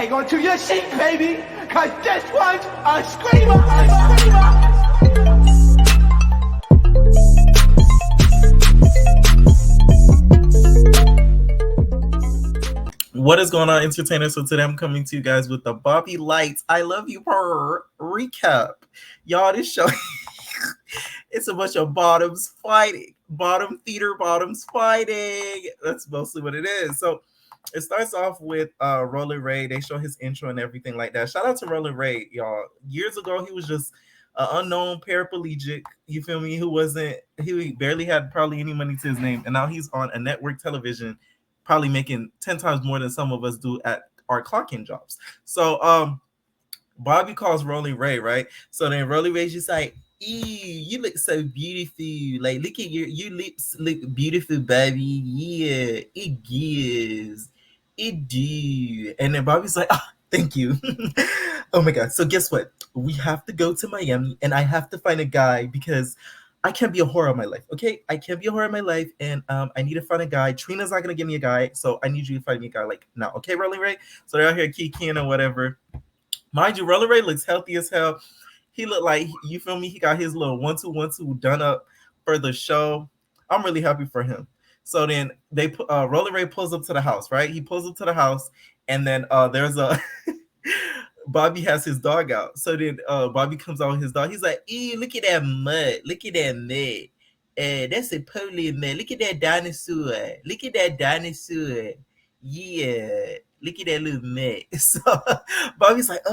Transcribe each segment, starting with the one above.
Hang on to your seat, baby, cause this one's a screamer, a screamer. What is going on, entertainers? So today I'm coming to you guys with the Bobby Lytes I Love You Purr recap. Y'all, this show, it's a bunch of bottoms fighting. Bottom theater bottoms fighting. That's mostly what it is. So it starts off with Roller Ray. They show his intro and everything like that. Shout out to Roller Ray, y'all. Years ago, he was just an unknown paraplegic. You feel me? He barely had probably any money to his name. And now he's on a network television, probably making 10 times more than some of us do at our clocking jobs. So Bobby calls Rolling Ray, right? So then Rolling Ray's just like, you look so beautiful. Like, look at your lips look beautiful, baby. Yeah, it gives. It do. And then Bobby's like, thank you. Oh my God. So guess what? We have to go to Miami and I have to find a guy because I can't be a whore in my life, okay? I can't be a whore in my life, and I need to find a guy. Trina's not gonna give me a guy, so I need you to find me a guy like now, okay, Rolling Ray? So they're out here kikiing or whatever. Mind you, Rolling Ray looks healthy as hell. He looked like, you feel me? He got his little 1-2-1-2 done up for the show. I'm really happy for him. So then Rolling Ray pulls up to the house, right? He pulls up to the house, and then there's a Bobby has his dog out. So then Bobby comes out with his dog. He's like, ew, look at that mud. Look at that mud. That's a polar mud. Look at that dinosaur. Look at that dinosaur. Yeah. Look at that little mud. So Bobby's like,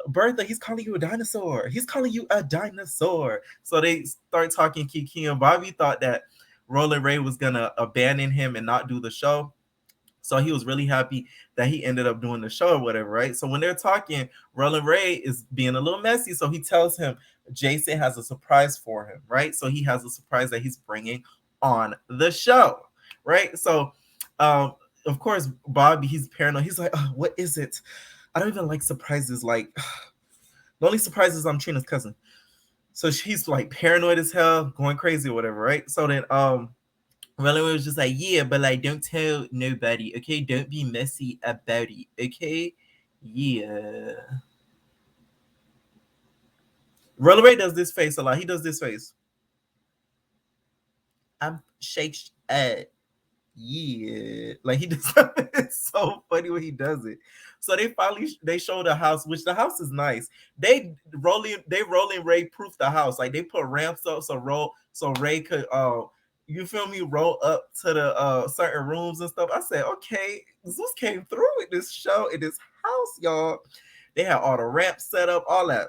Bertha, he's calling you a dinosaur. He's calling you a dinosaur. So they start talking Kiki, and Bobby thought that Roller Ray was going to abandon him and not do the show. So he was really happy that he ended up doing the show or whatever, right? So when they're talking, Roland Ray is being a little messy. So he tells him Jason has a surprise for him, right? So he has a surprise that he's bringing on the show, right? So, of course, Bobby, he's paranoid. He's like, what is it? I don't even like surprises. Like, the only surprise is I'm Trina's cousin. So she's like paranoid as hell, going crazy or whatever, right? So then, Roland was just like, yeah, but like, don't tell nobody, okay? Don't be messy about it, okay? Yeah. Roller Ray does this face a lot. He does this face. I'm shake yeah. Like he does. It's so funny when he does it. So they show the house, which the house is nice. They rolling Ray proof the house. Like they put ramps up so Ray could you feel me, roll up to the certain rooms and stuff. I said, okay, Zeus came through with this show in this house, y'all. They had all the ramps set up, all that.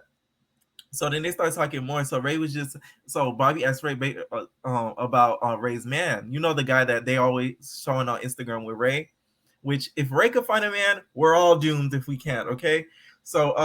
So then they start talking more. So Bobby asked Ray about Ray's man. You know, the guy that they always showing on Instagram with Ray. Which if Ray could find a man, we're all doomed if we can't. Okay. So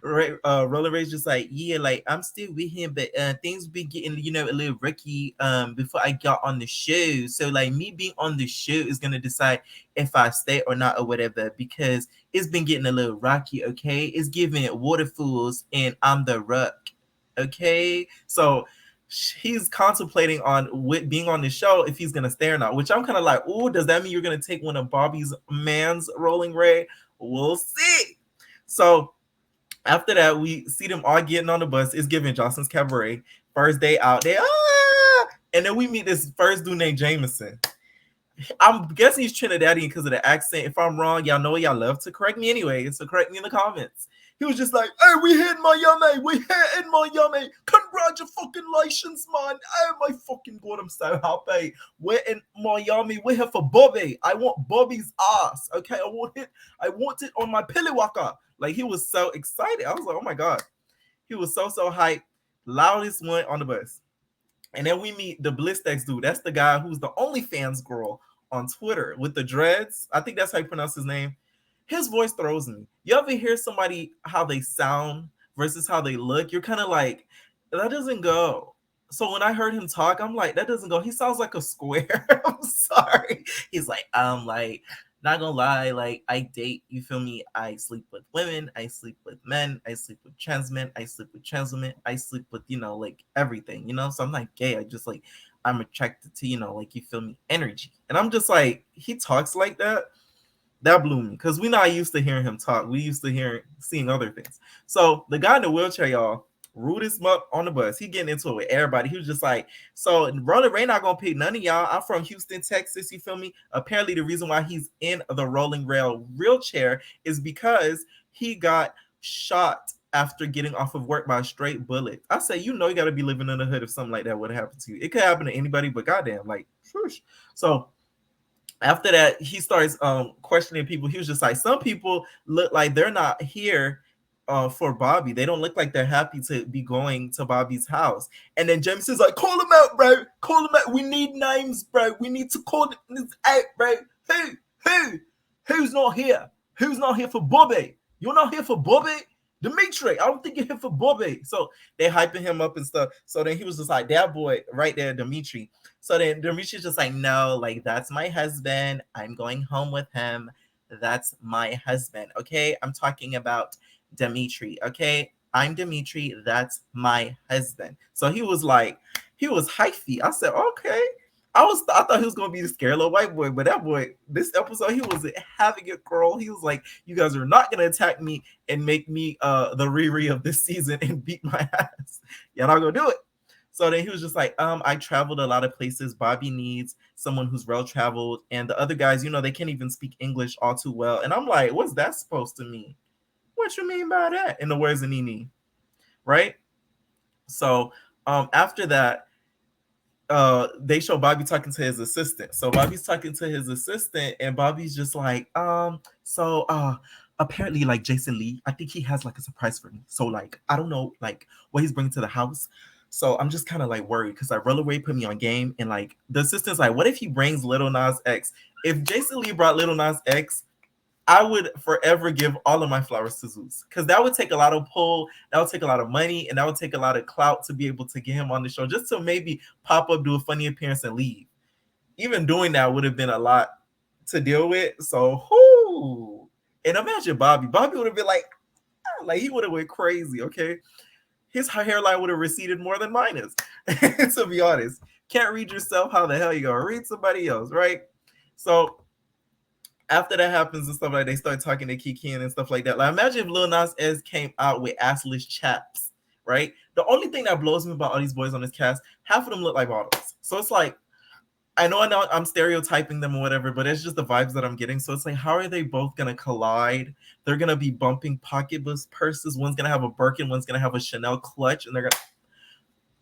Roller Ray's just like, yeah, like I'm still with him, but things been getting, a little rocky before I got on the show. So like me being on the show is gonna decide if I stay or not or whatever, because it's been getting a little rocky, okay? It's giving waterfalls and I'm the rock. Okay. So he's contemplating on being on the show if he's gonna stay or not, which I'm kind of like, oh, does that mean you're gonna take one of Bobby's man's, Rolling Ray? We'll see. So after that, we see them all getting on the bus. It's giving Johnson's Cabaret. First day out there. And then we meet this first dude named Jameson. I'm guessing he's Trinidadian because of the accent. If I'm wrong, y'all know y'all love to correct me anyway. So correct me in the comments. He was just like, hey, we here in Miami. We here in Miami. Congratulations, man. Oh my fucking God, I'm so happy. We're in Miami. We're here for Bobby. I want Bobby's ass. Okay, I want it on my pillywaka. Like, he was so excited. I was like, oh my God. He was so hyped. Loudest one on the bus. And then we meet the Blistex dude. That's the guy who's the OnlyFans girl on Twitter with the dreads. I think that's how you pronounce his name. His voice throws me. You ever hear somebody how they sound versus how they look? You're kind of like, that doesn't go. So when I heard him talk, I'm like, that doesn't go. He sounds like a square. I'm sorry. He's like, not gonna lie, like I date, you feel me? I sleep with women, I sleep with men, I sleep with trans men, I sleep with trans women, I sleep with, like everything, So I'm not gay. I just like, I'm attracted to, like, you feel me, energy. And I'm just like, he talks like that. That blew me because we're not used to hearing him talk. We used to seeing other things. So the guy in the wheelchair, y'all, rudest muck on the bus. He getting into it with everybody. He was just like, so Rolling Ray not gonna pick none of y'all. I'm from Houston, Texas. You feel me? Apparently, the reason why he's in the rolling rail wheelchair is because he got shot after getting off of work by a straight bullet. I say, you know, you got to be living in the hood if something like that would happen to you. It could happen to anybody, but goddamn, like, whoosh. So after that, he starts questioning people. He was just like, some people look like they're not here for Bobby. They don't look like they're happy to be going to Bobby's house. And then James is like, call them out, bro. Call them out. We need names, bro. We need to call them out, bro. Who's not here? Who's not here for Bobby? You're not here for Bobby? Dimitri, I don't think you're here for Bobby. So they hyping him up and stuff. So then he was just like, that boy right there, Dimitri. So then Dimitri's just like, no, like, that's my husband. I'm going home with him. That's my husband. Okay. I'm talking about Dimitri. Okay. I'm Dimitri. That's my husband. So he was hyphy. I said, okay. I thought he was gonna be the scary little white boy, but that boy, this episode, he was having it, girl. He was like, you guys are not gonna attack me and make me the Riri of this season and beat my ass. Y'all not gonna do it. So then he was just like, I traveled a lot of places. Bobby needs someone who's well traveled, and the other guys, you know, they can't even speak English all too well. And I'm like, what's that supposed to mean? What you mean by that? In the words of Nini, right? So after that, they show Bobby talking to his assistant. So Bobby's talking to his assistant, and Bobby's just like, apparently, like, Jason Lee, I think he has like a surprise for me. So like, I don't know like what he's bringing to the house. So I'm just kind of like worried because like Roller Ray put me on game, and like the assistant's like, what if he brings Little Nas X? If Jason Lee brought Little Nas X, I would forever give all of my flowers to Zeus, because that would take a lot of pull, that would take a lot of money, and that would take a lot of clout to be able to get him on the show, just to maybe pop up, do a funny appearance, and leave. Even doing that would have been a lot to deal with. So, whoo! And imagine Bobby. Bobby would have been like he would have went crazy. Okay, his hairline would have receded more than mine is. To be honest, can't read yourself. How the hell you gonna read somebody else, right? So after that happens and stuff like, they start talking to Kiki and stuff like that. Like, imagine if Lil Nas X came out with assless chaps, right? The only thing that blows me about all these boys on this cast, half of them look like models. So it's like, I know I'm stereotyping them or whatever, but it's just the vibes that I'm getting. So it's like, how are they both gonna collide? They're gonna be bumping pocketbook purses. One's gonna have a Birkin, one's gonna have a Chanel clutch, and they're gonna.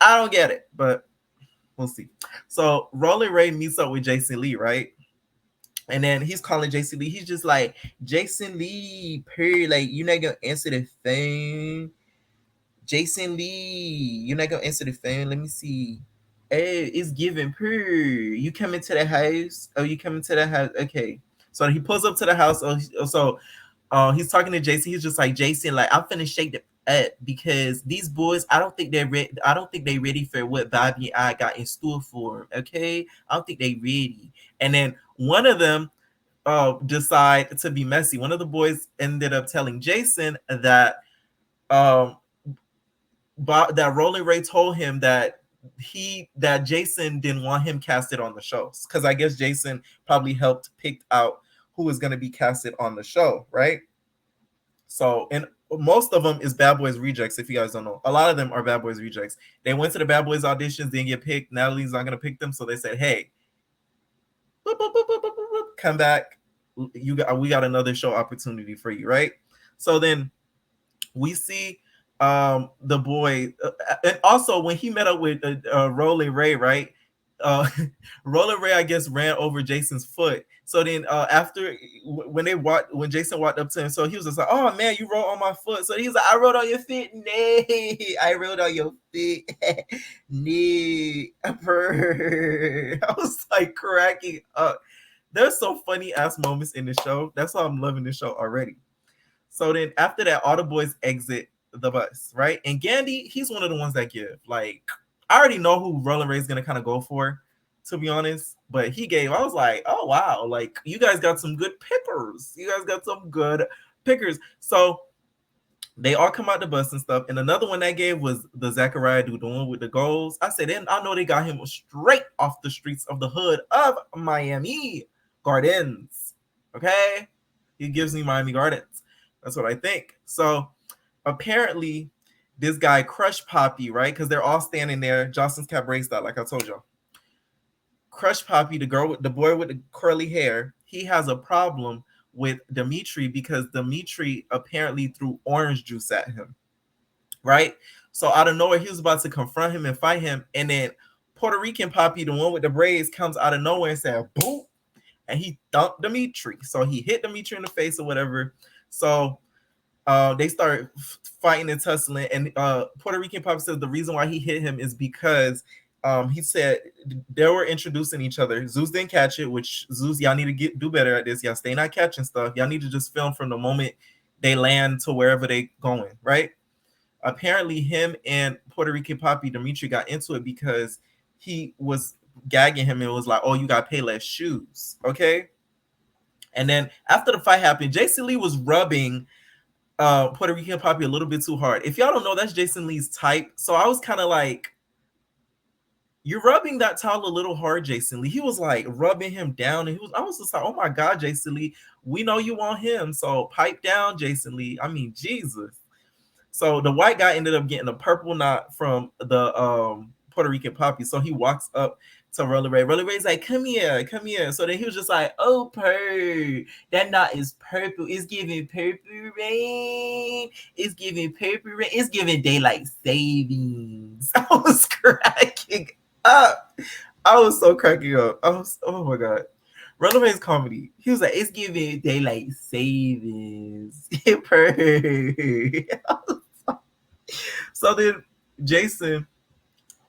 I don't get it, but we'll see. So Rolling Ray meets up with Jason Lee, right? And then he's calling Jason Lee. He's just like, Jason Lee, Purr, like, you're not gonna answer the phone. Jason Lee, you're not gonna answer the phone. Let me see. Hey, it's giving, Purr. You coming to the house? Oh, you coming to the house? Okay. So he pulls up to the house. He's talking to Jason. He's just like, Jason, like, I'm finna shake the up because these boys, I don't think they're ready. I don't think they're ready for what Bobby and I got in store for them. Okay, I don't think they're ready. And then one of them decide to be messy. One of the boys ended up telling Jason that that Rolling Ray told him that Jason didn't want him casted on the shows, because I guess Jason probably helped pick out who was going to be casted on the show, right? So, and most of them is Bad Boys Rejects, if you guys don't know. A lot of them are Bad Boys Rejects. They went to the Bad Boys auditions, didn't get picked. Natalie's not going to pick them, so they said, hey, boop, boop, boop, boop, boop, boop, come back. We got another show opportunity for you, right? So then we see the boy, and also when he met up with Rolling Ray, right? Rolling Ray, I guess, ran over Jason's foot. So then after when Jason walked up to him, so he was just like, oh man, you rode on my foot. So he's like, I rode on your feet. Nay, I rode on your feet. Nay. I was like cracking up. There's some funny ass moments in the show. That's why I'm loving the show already. So then after that, all the boys exit the bus, right? And Gandhi, he's one of the ones that give. Like, I already know who Rolling Ray's gonna kind of go for, to be honest. But he gave, I was like, oh wow, like you guys got some good pickers. You guys got some good pickers. So they all come out the bus and stuff. And another one that gave was the Zachariah dude, the one with the goals. I said, and I know they got him straight off the streets of the hood of Miami Gardens. Okay. He gives me Miami Gardens. That's what I think. So apparently, this guy Crush Poppy, right? Because they're all standing there. Johnson's Cabaret style, like I told y'all. Crush Poppy, the boy with the curly hair, he has a problem with Dimitri because Dimitri apparently threw orange juice at him, right? So out of nowhere, he was about to confront him and fight him, and then Puerto Rican Poppy, the one with the braids, comes out of nowhere and said, "Boom!" and he thumped Dimitri. So he hit Dimitri in the face or whatever. So they start fighting and tussling, and Puerto Rican Poppy says the reason why he hit him is because he said they were introducing each other. Zeus didn't catch it, which Zeus, y'all need to do better at this. Y'all stay not catching stuff. Y'all need to just film from the moment they land to wherever they going, right? Apparently, him and Puerto Rican Poppy Dimitri got into it because he was gagging him and was like, "Oh, you got Payless shoes, okay?" And then after the fight happened, Jason Lee was rubbing Puerto Rican Poppy a little bit too hard. If y'all don't know, that's Jason Lee's type. So I was kind of like, "You're rubbing that towel a little hard, Jason Lee." He was like rubbing him down, and I was just like, "Oh my God, Jason Lee, we know you want him, so pipe down, Jason Lee." I mean, Jesus. So the white guy ended up getting a purple knot from the Puerto Rican Poppy. So he walks up to Rolly Ray. Rolly Ray's like, "Come here, come here." So then he was just like, "Oh, Purr, that knot is purple. It's giving purple rain. It's giving purple rain. It's giving daylight savings." I was cracking up. I was so cracking up. Oh my God. Rolly Ray's comedy. He was like, "It's giving daylight savings." Purr. So then Jason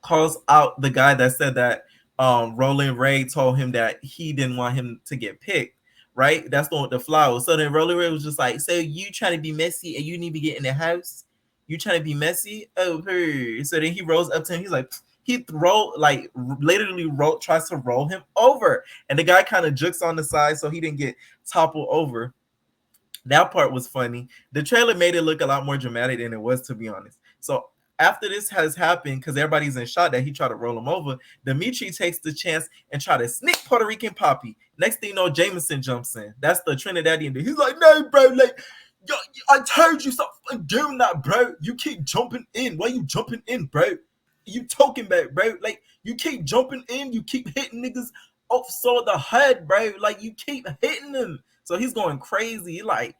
calls out the guy that said that Roland Ray told him that he didn't want him to get picked, right? That's the one with the flowers. So then Roland Ray was just like, "So you trying to be messy and you need to get in the house? You trying to be messy?" Oh, her. So then he rolls up to him. He's like, he literally tries to roll him over. And the guy kind of jukes on the side so he didn't get toppled over. That part was funny. The trailer made it look a lot more dramatic than it was, to be honest. So after this has happened, because everybody's in shock that he tried to roll him over, Dimitri takes the chance and try to sneak Puerto Rican Poppy. Next thing you know, Jameson jumps in. That's the Trinidadian dude. He's like, "No, bro, like, I told you stop doing that, bro. You keep jumping in. Why you jumping in, bro? You talking about, bro? Like, you keep jumping in. You keep hitting niggas off the head, bro. Like, you keep hitting them." So he's going crazy, like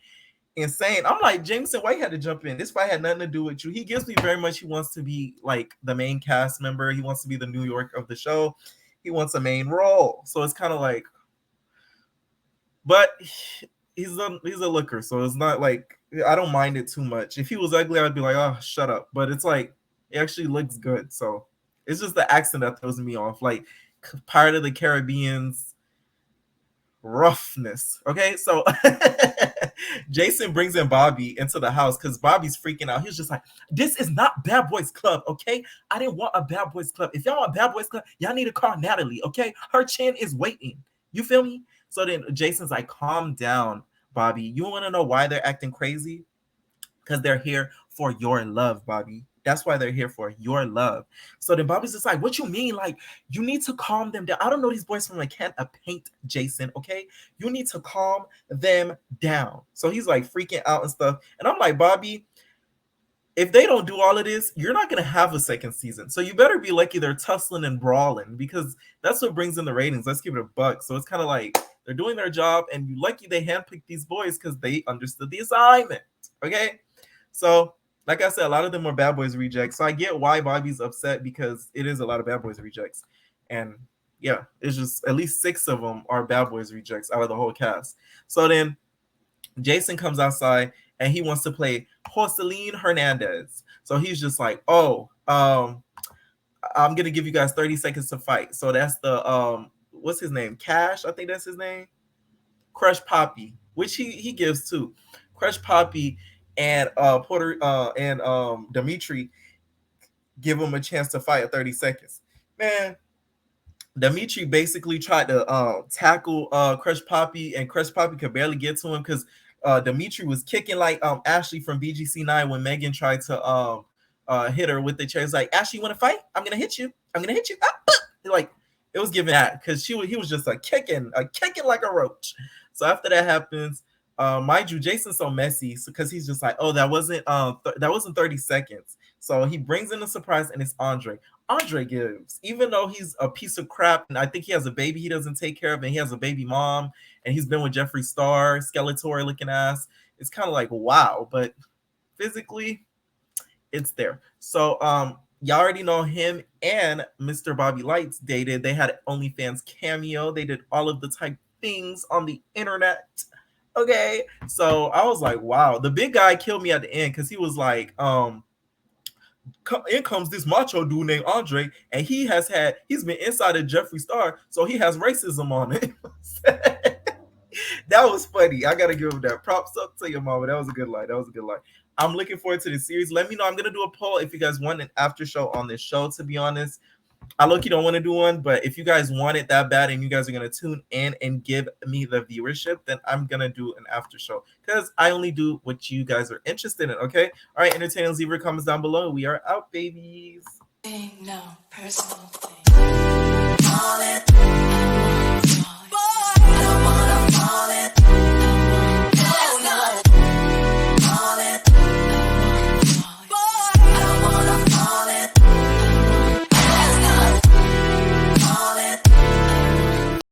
insane. I'm like, Jameson, why you had to jump in? This fight had nothing to do with you. He gives me very much he wants to be like the main cast member. He wants to be the New York of the show. He wants a main role. So it's kind of like, but he's a looker, so it's not like I don't mind it too much. If he was ugly, I'd be like, "Oh, shut up." But it's like it actually looks good. So it's just the accent that throws me off. Like Pirate of the Caribbean's roughness. Okay, so Jason brings in Bobby into the house because Bobby's freaking out. He's just like, "This is not Bad Boys Club, okay? I didn't want a Bad Boys Club. If y'all want Bad Boys Club, y'all need to call Natalie, okay? Her chin is waiting." You feel me? So then Jason's like, "Calm down, Bobby. You want to know why they're acting crazy? Because they're here for your love, Bobby. That's why they're here for your love." So then Bobby's just like, "What you mean? Like, you need to calm them down. I don't know these boys from a can of paint, Jason, okay? You need to calm them down." So he's like freaking out and stuff. And I'm like, "Bobby, if they don't do all of this, you're not going to have a second season. So you better be lucky they're tussling and brawling because that's what brings in the ratings. Let's give it a buck." So it's kind of like they're doing their job and you lucky they handpicked these boys because they understood the assignment, okay? So like I said, a lot of them are Bad Boys rejects. So I get why Bobby's upset because it is a lot of Bad Boys rejects. And yeah, it's just at least 6 of them are Bad Boys rejects out of the whole cast. So then Jason comes outside and he wants to play Jocelyn Hernandez. So he's just like, "Oh, I'm gonna give you guys 30 seconds to fight." So that's the what's his name? Cash, I think that's his name. Crush Poppy, which he gives too. Crush Poppy and Dimitri give him a chance to fight at 30 seconds. Man, Dimitri basically tried to tackle Crush Poppy, and Crush Poppy could barely get to him because Dimitri was kicking like Ashley from BGC9 when Megan tried to hit her with the chair. It's like, "Ashley, you want to fight? I'm gonna hit you. I'm gonna hit you." Like it was giving that because he was just a kicking like a roach. So after that happens, Mind you, Jason's so messy because he's just like, oh, that wasn't 30 seconds. So he brings in a surprise, and it's Andre. Andre gives, even though he's a piece of crap, and I think he has a baby he doesn't take care of, and he has a baby mom, and he's been with Jeffree Star, Skeletor looking ass. It's kind of like wow, but physically, it's there. So y'all already know him and Mr. Bobby Lights dated. They had OnlyFans cameo. They did all of the type things on the internet. Okay. So I was like, wow. The big guy killed me at the end because he was like, in comes this macho dude named Andre, and he's been inside of Jeffree Star, so he has racism on it. That was funny. I gotta give him that. Props up to your mama. That was a good line. That was a good line. I'm looking forward to the series. Let me know. I'm gonna do a poll if you guys want an after show on this show. To be honest, I look, you don't want to do one, but if you guys want it that bad and you guys are gonna tune in and give me the viewership, then I'm gonna do an after show because I only do what you guys are interested in. Okay. All right. Entertainers, leave your comments down below. We are out, babies. No personal thing.